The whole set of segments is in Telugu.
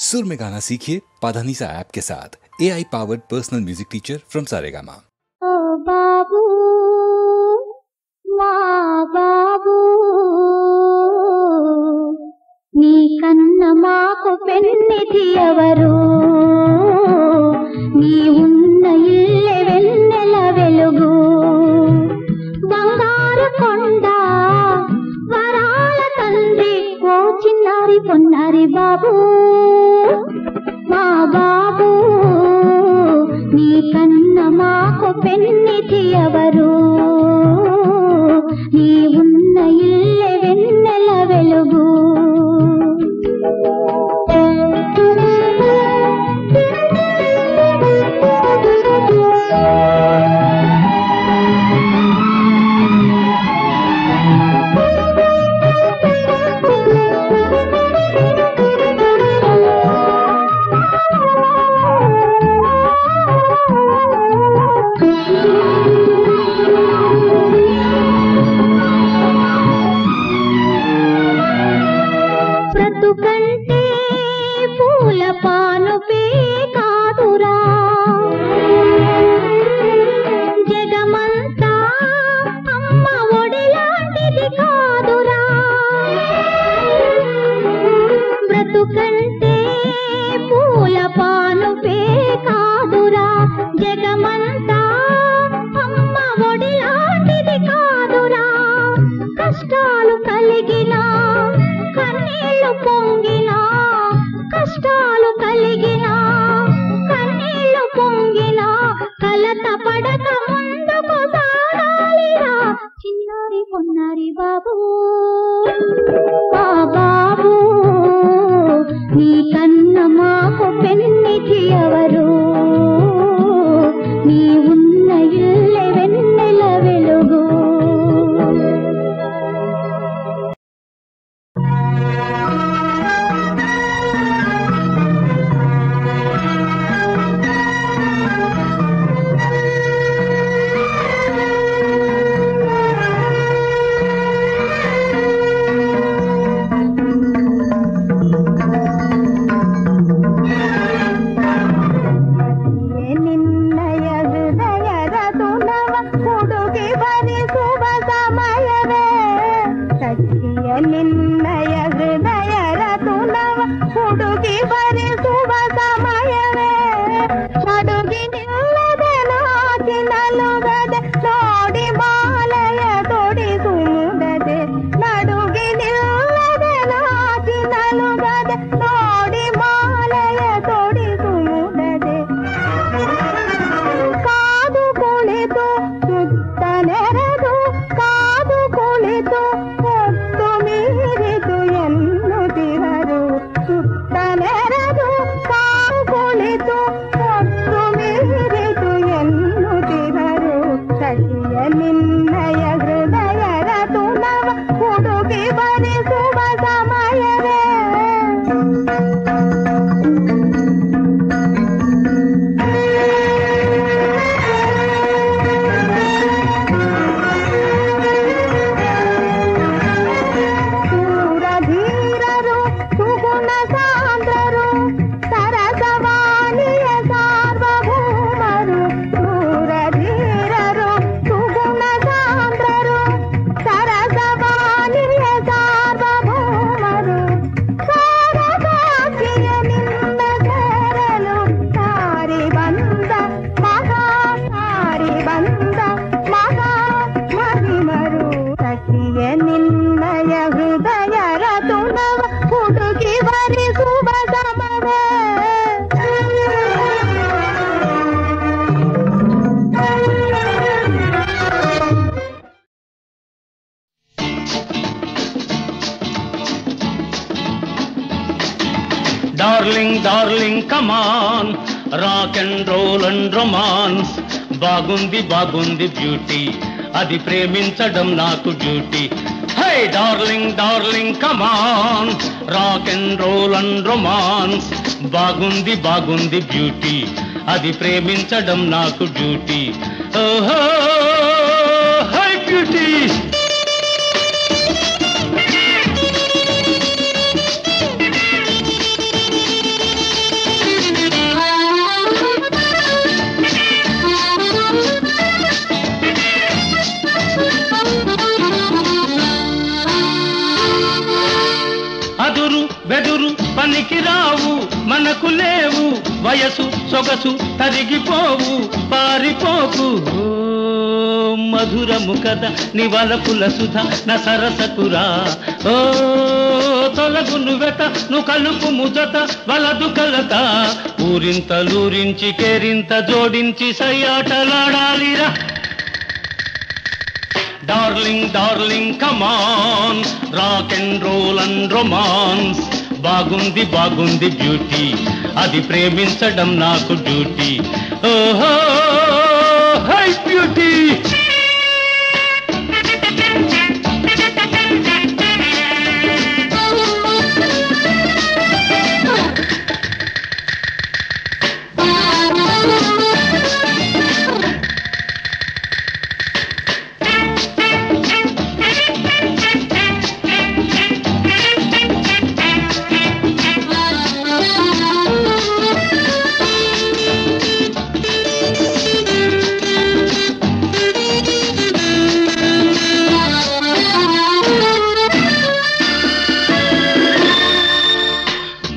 सुर में गाना सीखिए पाधानीसा ऐप के साथ। AI powered personal music teacher from Saregama. ओ बाबू మా బాబు నీ కన్న మాకు పెన్నిధి ఎవరు నీ ఉన్న ఇల్లె వెన్నెల వెలుగు బంగారు కొండ వరాల తండ్రి ఓ చిన్నారి పొన్నారి బాబు మా బాబు నీ కన్న మాకు పెన్నిధి ఎవరు నీ ఉన్న ఇల్లె వెన్నెల వెలుగు బ్రతుకంటే పూల పానుపే కాదురా జగమంతా అమ్మ ఒడిలాంటిది కాదురా బ్రతుకంటే పూల పానుపే కాదురా జగమంతా అమ్మ ఒడిలాంటిది కాదురా కష్టాలు కలిగినా కన్నీళ్లు పొంగినా కష్టాలు కలిగినా కన్నీళ్లు పొంగినా కలత పడక ముందుకు సాగాలిరా చిన్నారి పొన్నారి బాబు ఆ బాబు నీ కన్న మాకు పెన్నిధి ఎవరు నీ ఉన్న ఇల్లె వెన్నెల వెలుగు Darling, darling, come on, rock and roll and romance. బాగుంది బాగుంది బ్యూటీ, అది ప్రేమించడం నాకు duty. Hey darling, darling, come on, rock and roll and romance. బాగుంది బాగుంది బ్యూటీ, అది ప్రేమించడం నాకు డ్యూటీ. ఓహో హై బ్యూటీ. పనికి రావు మనకు లేవు వయసు సొగసు తరిగిపోవు పారిపోకు మధురము కదా నివలపుల సుధ నా సరసకురా ఓ తొలగును వెత ను కలుపు ముజత వలదు కలత ఊరింతలూరించి కేరింత జోడించి సయ్యాటలాడాలిరా darling darling come on rock and roll and romance బాగుంది బాగుంది బ్యూటీ అది ప్రేమించడం నాకు డ్యూటీ ఓహో హై బ్యూటీ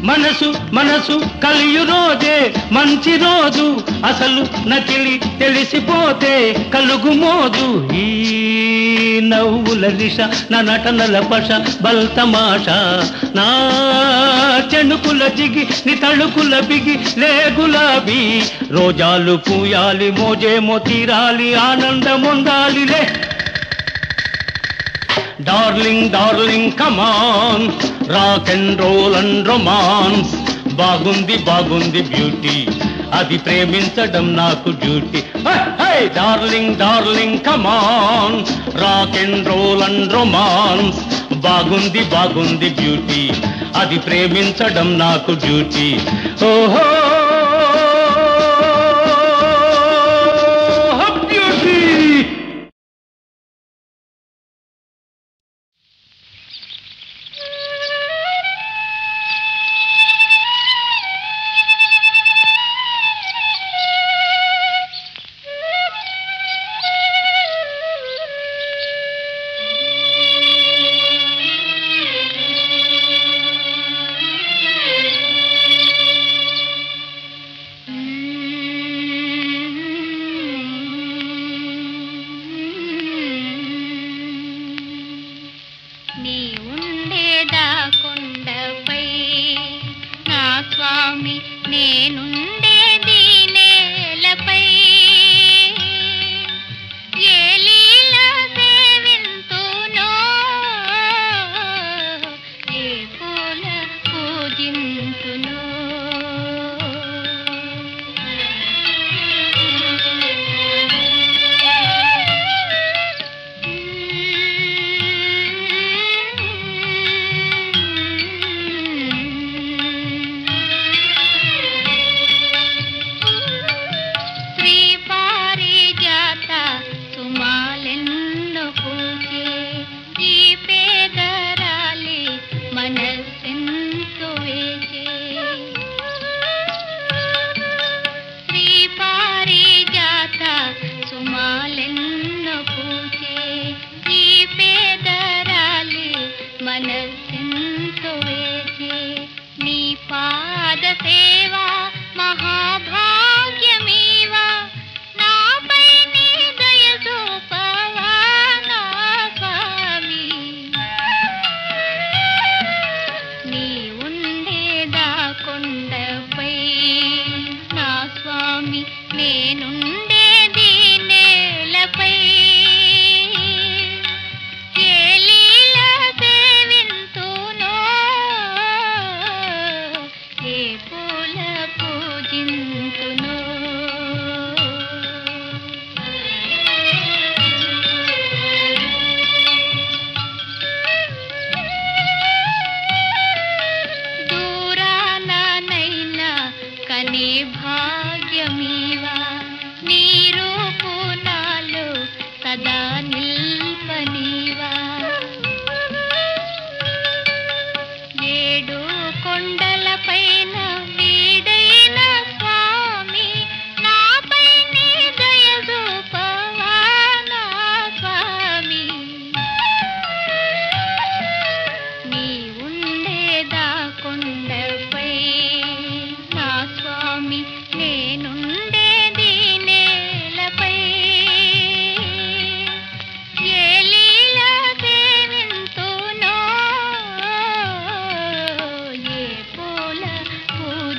మనసు మనసు కలియు రోజే మంచి రోజు అసలు నకిలి తెలిసిపోతే కలుగు మోజు ఈ నవ్వుల దిశ నా నటనల పష బల్తమాష నా చెణుకుల జిగి ని తళుకుల బిగి లే గులాబీ రోజాలు పూయాలి మోజేమో తీరాలి ఆనందముందాలిలే darling darling come on rock and roll and romance బాగుంది బాగుంది బ్యూటీ అది ప్రేమించడం నాకు duty darling darling come on rock and roll and romance బాగుంది బాగుంది బ్యూటీ అది ప్రేమించడం నాకు డ్యూటీ ఓహో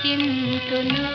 పులకింతును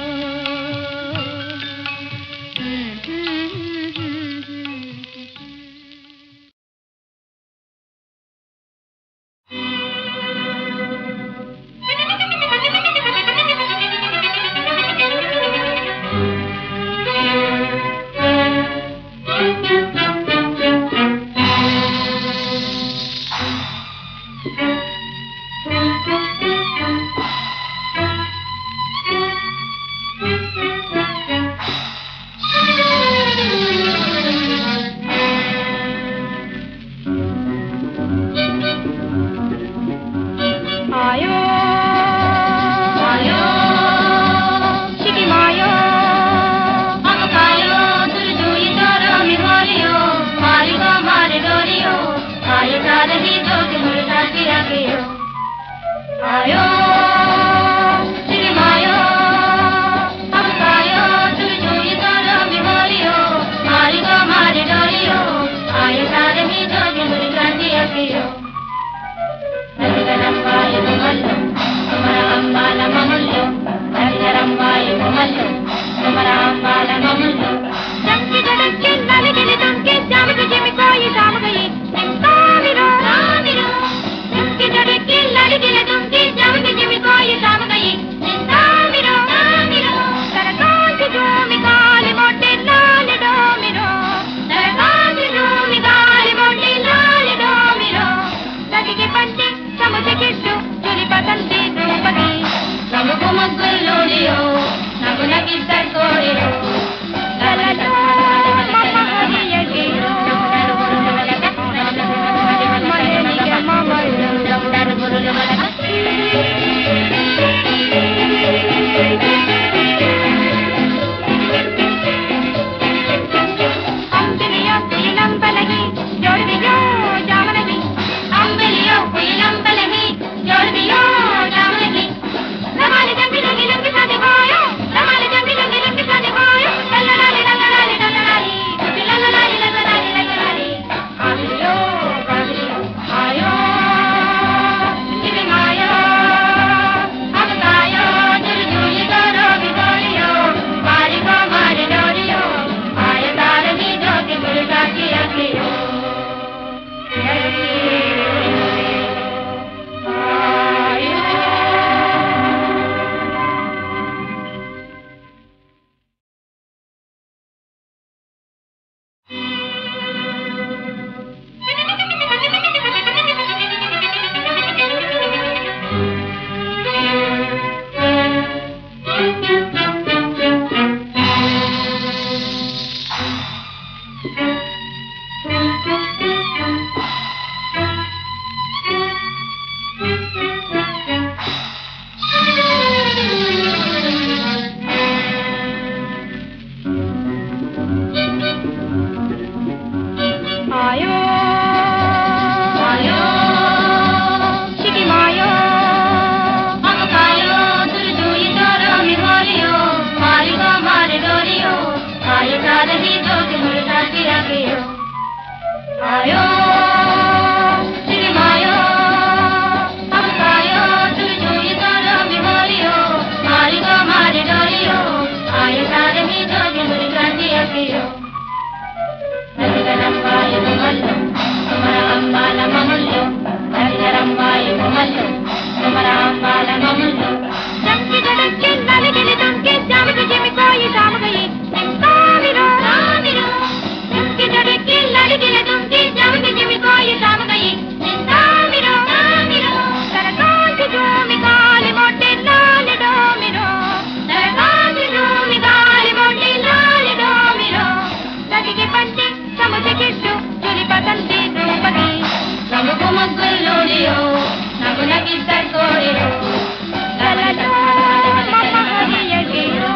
Thank you.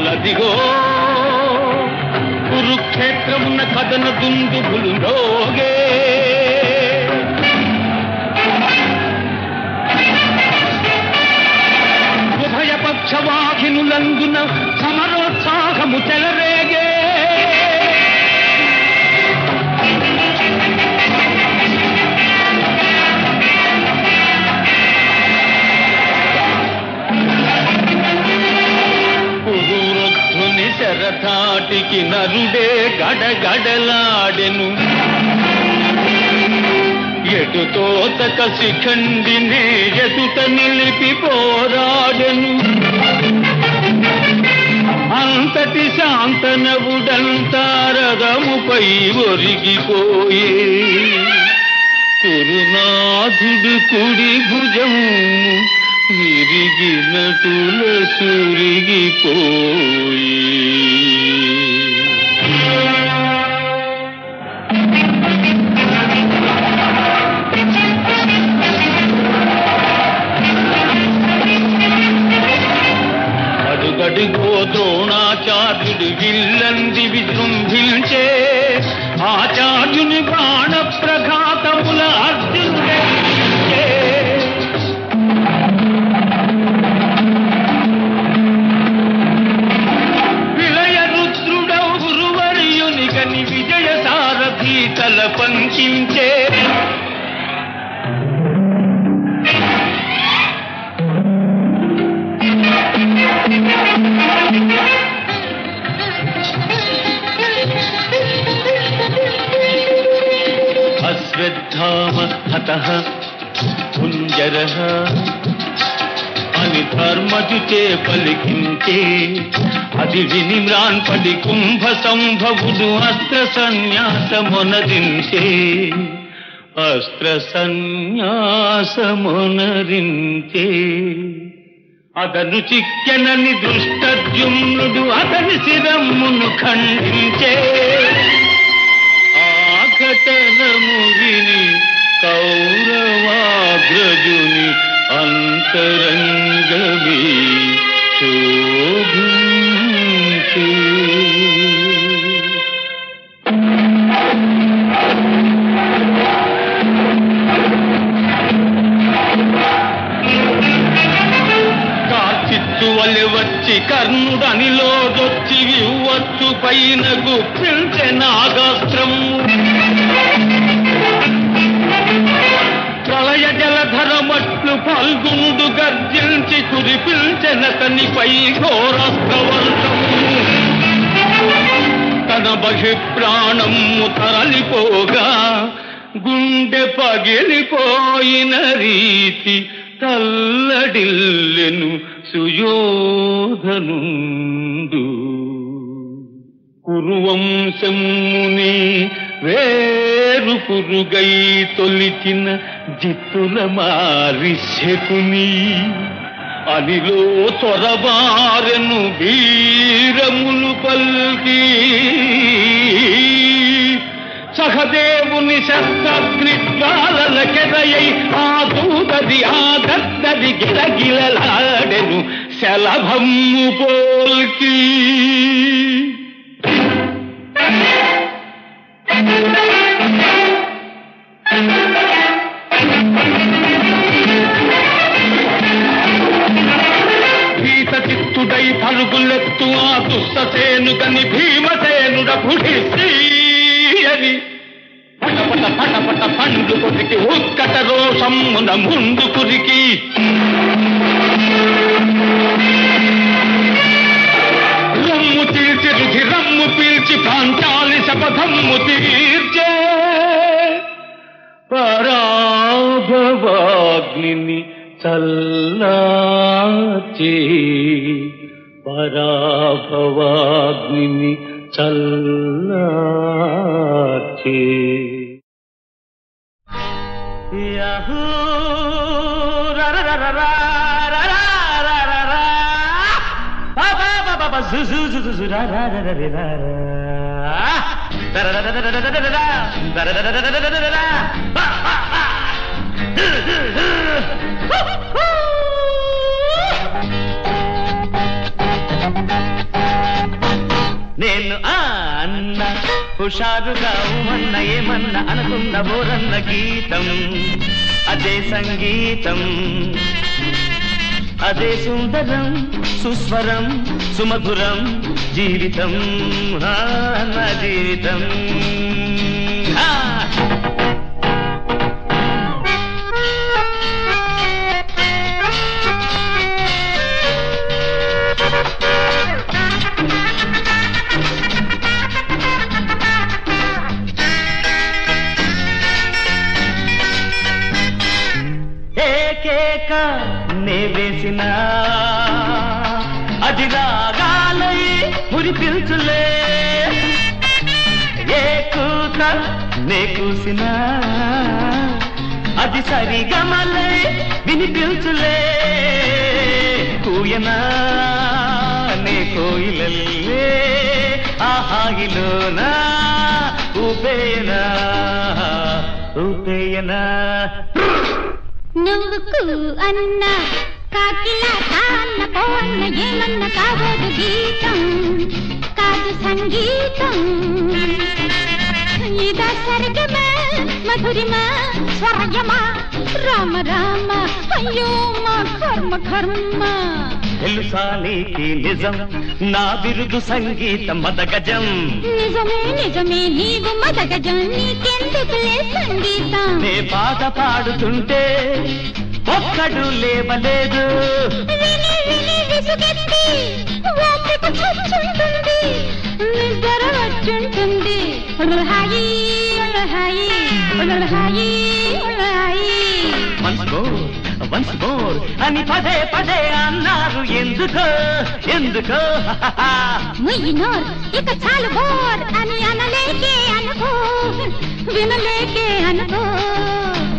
అదిగో కురుక్షేత్రమున కథన దుందుబులు రోగే ఉభయ పక్షవాహినులందున సమరోత్సాహము చెలరేగే శరథాటికి నరుడే గడగడలాడెను ఎటు తోతక శిఖండినే ఎదుట నిలిపి పోరాడెను అంతటి శాంతనవుడంతారదముపై ఒరిగిపోయే కురునాథుడు కుడి భుజం విరిగినటుల సురిగిపోయి అడుగడుగో ద్రోణాచార్యుడు విల్లంది విజృంభించే ఆచార్యుని బాణ ప్రఘాతముల అర్జునుడే పంచించే అశ్వత్థామ హతః కుంజరః అని ధర్మజుచే పలికించే అది విని మ్రాన్పడి కుంభ సంభవుడు అస్త్ర సన్యాసమునరించే అస్త్ర సన్యాసమునరించే అతను చిక్కెనని దృష్టద్యుమ్నుడు అతని శిరమ్మును ఖండించే ఆ ఘటనము విని కౌరవాగ్రజుని అంతరంగమే శోభించే కార్చిత్తువలె వచ్చి కర్ణుడనిలో దొచ్చి వివ్వచ్చు పైన గుప్పించే నాగాస్త్రము ప్రళయ జలధరమట్లు ఫల్గునుడు గర్జించి కురిపిల్చెనతనిపై ఘోరాస్త్రవర్షము తన బహిప్రాణము తరలిపోగా గుండె పగిలిపోయిన రీతి తల్లడిల్లెను సుయోధనుండు కురువంశముని వేరు పురుగై తొలిచిన జిత్తుల మారి శకుని అనిలో తొరబారెను వీరములు పల్కి సహదేవుని శబ్దగ్నిజ్వాలకెదయై ఆ దూదది ఆ దద్దది గిలగిలలాడెను శలభమ్ము పోల్కి భీతచిత్తుడై పరుగులెత్తు ఆ దుష్టసేనుగని భీమసేనుడ భుడిసి అని పటపట పటపట పండు కొరికి ఉత్కట రోషమ్మున ముందు కురికి రమ్ము తీర్చి రుధిరమ్ము పీల్చి పాంచాలి శపథమ్ము తీర్చే పరాభవాగ్నిని చల్లార్చే పరాభవాగ్నిని చల్లార్చే యహూ రరరరరా రరరరరా బాబా బాబా జుజు జుజు రరరరరా దరరరరరరా దరరరరరరా నేను అన్న హుషారుగా ఉమన్న ఏమన్నా అనుకున్న బోరన్న గీతం అదే సంగీతం అదే సుందరం సుస్వరం సుమధురం జీవితం నా జీవితం ఏకేక నే వేసిన అది రాగాలై మురిపిల్చులే ఏ కూత నే కూసిన అది సరిగమలై వినిపిల్చులే కూయనా నే కోయిలల్లే ఆహాగిలోనా ఊపేయనా ఊపేయనా నువ్వుకు అన్న కాకిలా తాన్న పోన్న ఏమన్న కావదు గీతం కాదు సంగీతం ఇద సర్గమ మధురిమ స్వర్గమా రామ రామ అయ్యో మా కర్మ కర్మ తెలుసా నీకి నిజం నా బిరుదు సంగీతం మదగజం నిజమే నిజమే నీవు మదగజం నీకెందుకులే సంగీతం నే పాట పాడుతుంటే ఒక్కడు లేవలేదు విని విని విసుగెత్తి ఓపిక చచ్చుంటుంది నిద్ర వచ్చుంటుంది ఉలహాయి ఉలహాయి ఉలహాయి ఉలహాయి వన్స్ మోర్ అని పదే పదే అన్నారు ఎందుకో ఎందుకో ముయ్యినోర్ ఇక చాలు బోర్ అని అనలేకే అనుకో వినలేకే అనుకో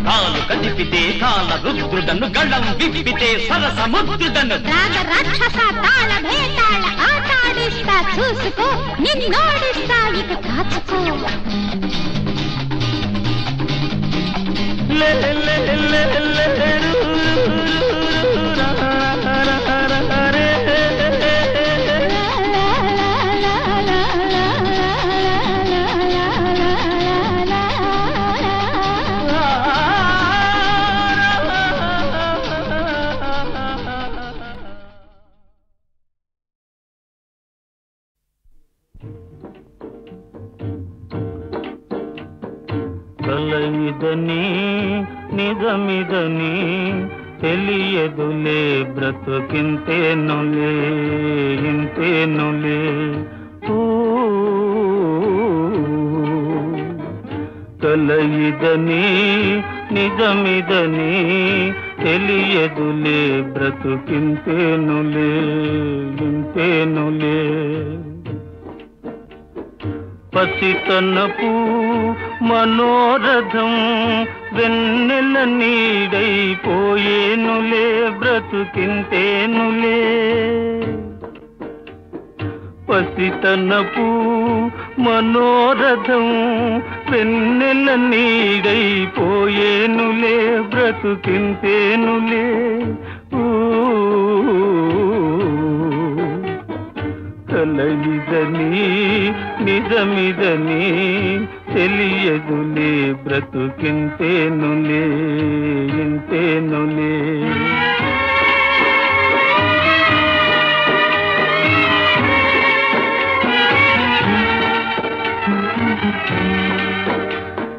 కాలు కదిపితే కాల రుద్రుడను గళం విప్పితే సరసముద్రుడను రాగ రాక్షస తాళ భేతాళ ఆటాడిస్తా చూసుకో నిన్నోడిస్తా ఇక కాచుకో కలయిదని నిజమిదని తెలియదులే బ్రతుకింతేనులే ఇంతేనులే కలయిదని నిజమిదని తెలియదులే బ్రతుకింతేనులే ఇంతేనులే పసితనపు మనోరథం వెన్నెల నీడైపోయేనులే బ్రతుకింతేనులే పసితనపు మనోరథం వెన్నెల నీడైపోయేనులే బ్రతుకింతేనులే కలయిదని నిజమిదని తెలియదులే బ్రతుకింతేనులే ఇంతేనులే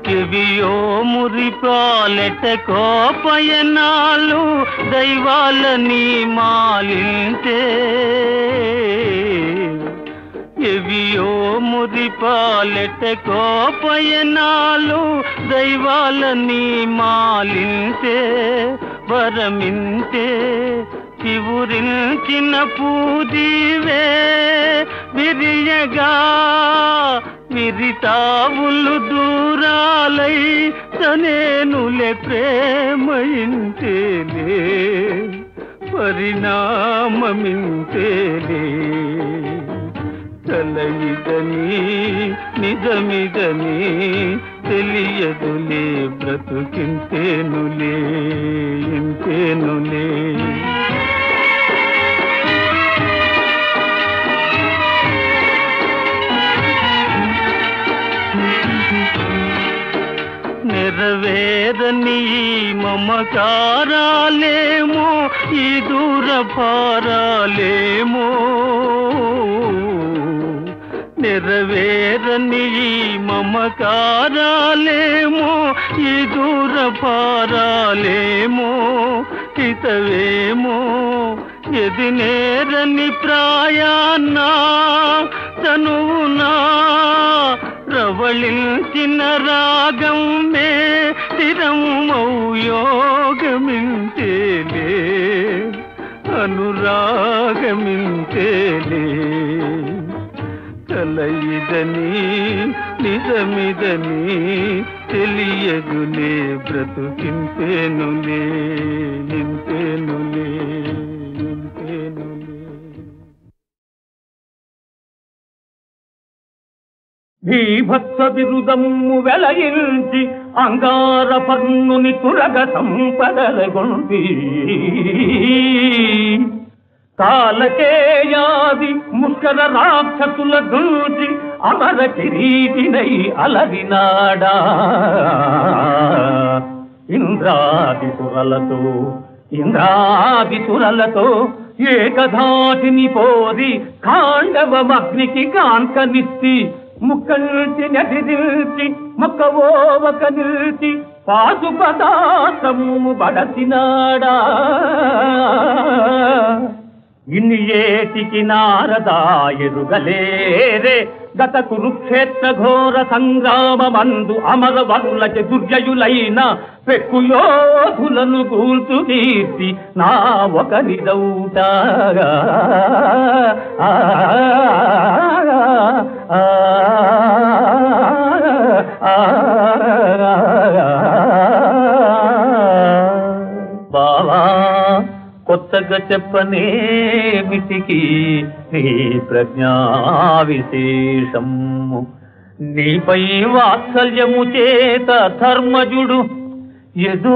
చెవియో మురిపాలెట కోపయనాలు దైవాలని మాలింతే ఎవియో మురిపాలెట కోపయనాలు దైవాలని మాలింతే వరమింతే చివురించిన పూజీవే విరియగా విరితావులు దూరాలై తనేనులే ప్రేమయింతేలే పరిణామమింతేలే కలయిదని నిజమిదని తెలియదులే బ్రతుకింతేనులే ఇంతేనులే మమకారాలేమో ఈ దూర భారాలేమో నెరవేరని ఈ మమకారాలేమో ఈ దూర భారాలేమో హితవేమో ఎదినేరని ప్రాయాన్నా తనువునా ప్రవళించిన రాగం మే స్థిరమౌ యోగమింతేలే అనురాగమింతేలే కలయిదని నిజమిదని తెలియదులే బ్రతుకింతేనులే ఇంతేనులే ఇంతేనులే. భీభత్స బిరుదమ్ము వెలయించి అంగార పర్ణుని తురగ సంపదలగొంది కాలకేయాది ముష్కర రాక్షసుల దూచి అమర కిరీటినై అలరినాడా ఇంద్రాదిసురలతో ఏకధాటిని పోరి ఖాండవమగ్నికి కాంకనిస్తి ముక్కల్చి నదిల్చి మొక్కవోవక నిల్చి పాశుపదాసము బడసినాడా ఇన్ని ఏటికి నారదా ఎరుగలేరే గత కురుక్షేత్ర ఘోర సంగ్రామమందు అమర వరులకి దుర్జయులైన పెక్కు యోధులను గూల్చు కీర్తి నా ఒకరి దౌటాగా బావా కొత్తగా చెప్పనేమిటికి నీ ప్రజ్ఞా విశేషము నీపై వాత్సల్యము చేత ధర్మజుడు ఏదో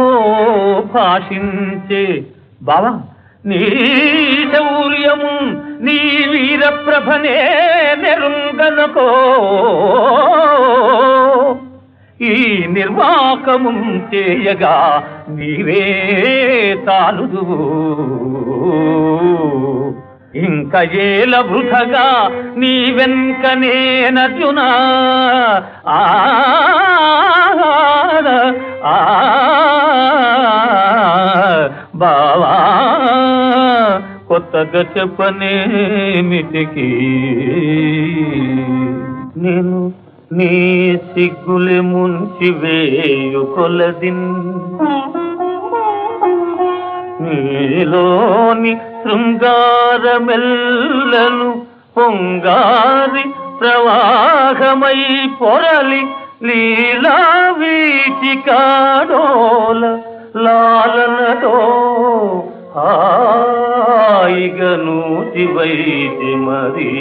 భాషించే బావా నీ శౌర్యము నీ వీరప్రభనే నెరుంగనకో ఈ నిర్వాకము చేయగా నీవే తాలుదువు ఇంక ఏల వృథగా నీ వెంకనే నర్జునా బావా కొత్తగా చెప్పనేమిటికి నేను నీ సిగ్గులే ముంచి వేయు కొలదిన్ నీలోని శృంగారమెల్లను పొంగారి ప్రవాహమై పొరలి లీలా వీచికాడోల లాలనతో హాయిగను శివైతి మరి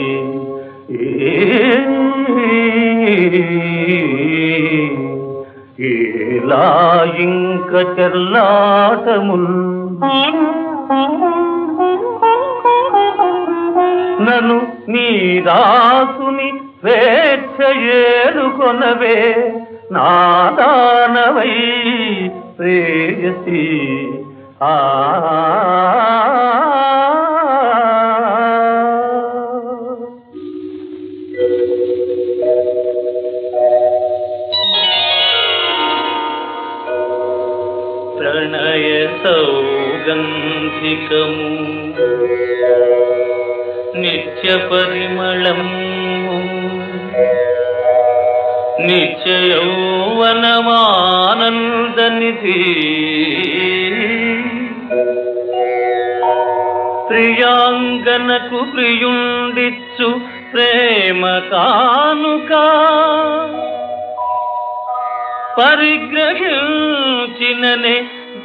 ఇలా ఇంక చెర్లాటముల్ నన్ను నీ దాసుని స్వేచ్ఛ ఏలుకొనవే నాదానవై ప్రేయసి ప్రణయ సౌగంధికము నిత్య పరిమళము నిత్య యౌవనమానందనిధి ప్రియాంగనకు ప్రియుండిచ్చు ప్రేమ కానుక పరిగ్రహించిననే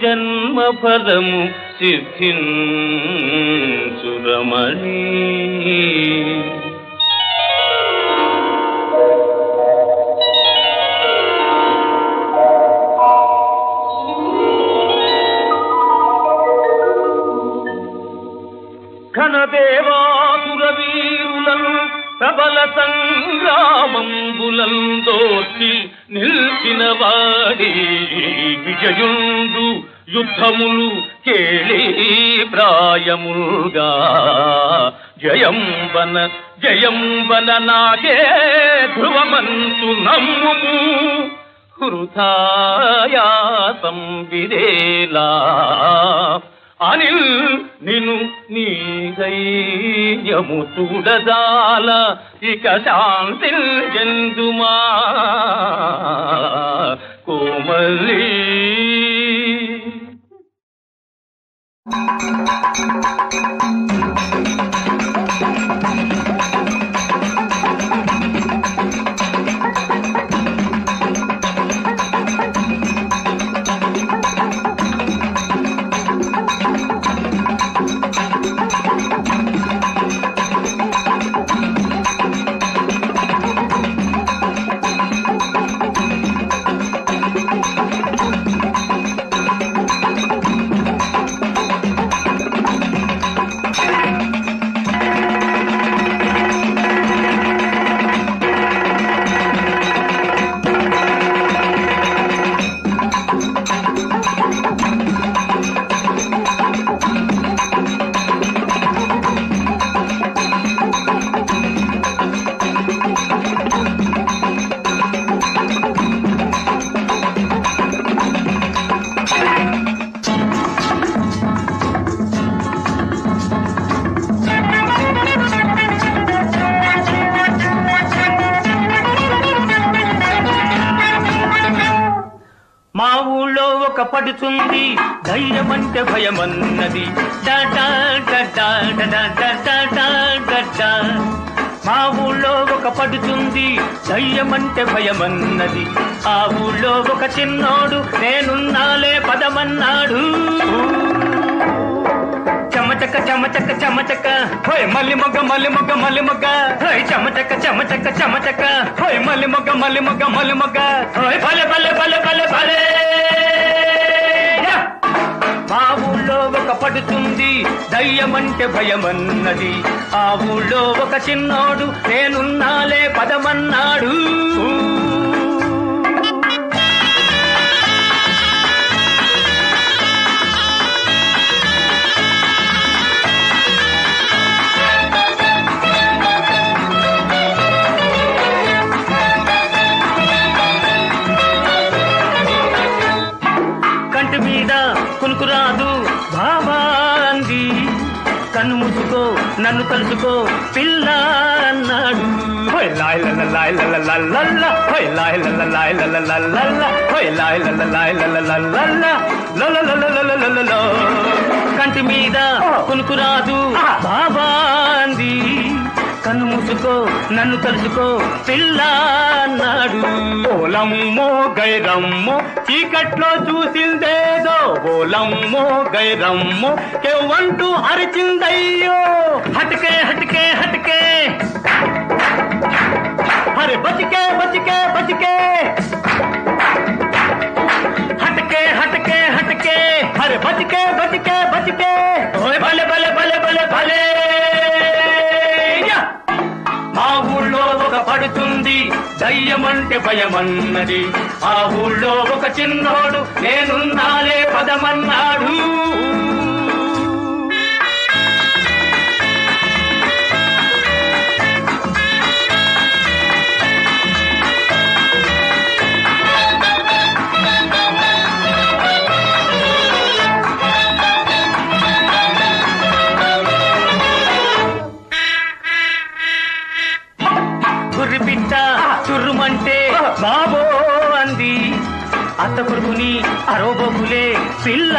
జన్మఫలము సిద్ధించురమణి ఘనదేవాసుర వీరులను ప్రబల సంగ్రామంబులందోర్చి నిల్చిన వాడి విజయుండు యుద్ధములు కేళి ప్రాయములుగా జయంబన నాకే ధ్రువమంతు నమ్ముము హృదయాసం విదేలా అనిల్ నిను నీ ధైర్యము చూడదాల ఇక శాంతి జందుమా కోమలి మా ఊళ్ళో ఒక పడుతుంది ధైర్యమంటే భయమన్నది మా ఊళ్ళో ఒక పడుతుంది ధైర్యమంటే భయమన్నది ఆ ఊళ్ళో ఒక చిన్నోడు నేనున్నాలే పదమన్నాడు చమచక చమచక చమచక హోయ్ మల్లి మొగ్గ హోయ్ చమచక చమచక చమచక హోయ్ మల్లి మొగ్గ హోయ్ భలే భలే భలే భలే భలే మా ఊళ్ళో ఒక పడుతుంది ధైర్యమంటే భయమన్నది ఆ ఊళ్ళో ఒక చిన్నోడు నేనున్నాలే పదమన్నాడు మీద కునుకురాదు బాబా అంది కన్ను మూసుకో నన్ను తలుచుకో పిల్ల అన్నాడు కంటి మీద కునుకురాదు బాబా అంది కన్ను మూసుకో నన్ను తలుచుకో పిల్ల అన్నాడు ఓలమ్మో గైరమ్మో చీకట్లో చూసిందేదో ఓలమ్మో గైరమ్మో కెవ్వంటూ అరిచిందయ్యో హటకే హటకే హటకే అరే బతికే బతికే బతికే హటకే హటకే హటకే అరే బతికే బతికే బతికే భలే భలే భలే భలే భలే ఆ ఊళ్ళో ఒక పడుతుంది ధైర్యమంటే భయమన్నది ఆ ఊళ్ళో ఒక చిన్నోడు నేనున్నాలే పదమన్నాడు గుర్రిపిట్ట చుర్రుమంటే బాబో అంది అత్త కొడుకుని అరోబోకులే పిల్ల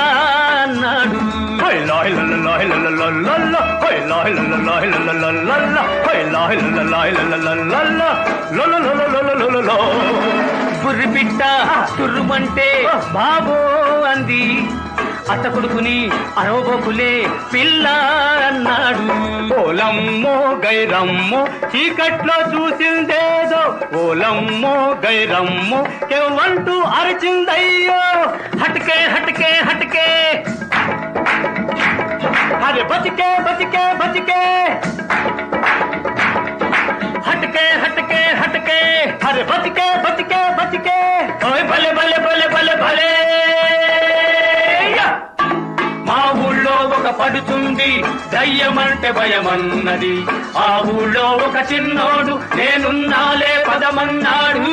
అన్నాడు గుర్రిపిట్ట చుర్రుమంటే బాబో అంది అత్త కొడుకుని అరోబోకులే పిల్ల అన్నాడు ఓలమ్మో గైరమ్మో చీకట్లో చూసిందేదో ఓలమ్మో గైరమ్మో కెవ్వంటూ అరిచిందయ్యో హటకే హటకే హటకే అరే బతికే బతికే బతికే హటకే హటకే హటకే అరే బతికే బతికే బతికే ఓయ్ భలే భలే భలే భలే భలే భయమంటే భయమన్నది. ఆ ఊళ్ళో ఒక చిన్నోడు నేనున్నాలే పదమన్నాడు.